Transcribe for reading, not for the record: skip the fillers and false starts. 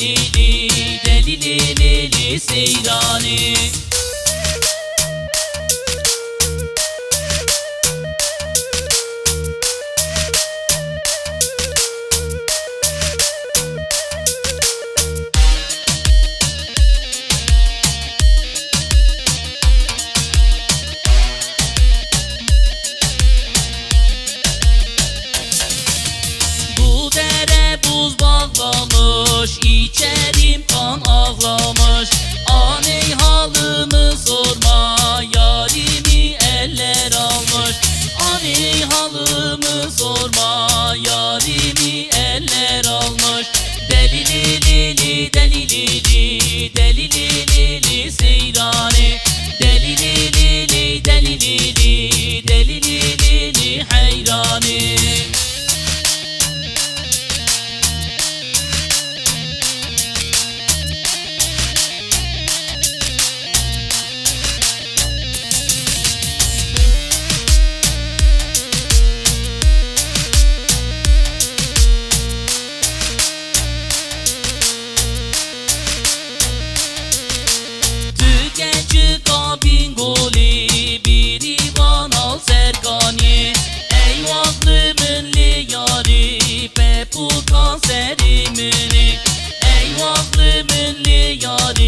deli li seyrani. Buz bağlamış, içerim kan ağlamış. Aney halımı sorma, yarimi eller almış. Aney halımı sorma, yarimi eller almış. Deli li deli li deli li seyrani. Deli li deli li deli li hayrani. Kabin goli bir ivan al sergani. Eyvahlımın li yari pepu kanserimini. Eyvahlımın li yari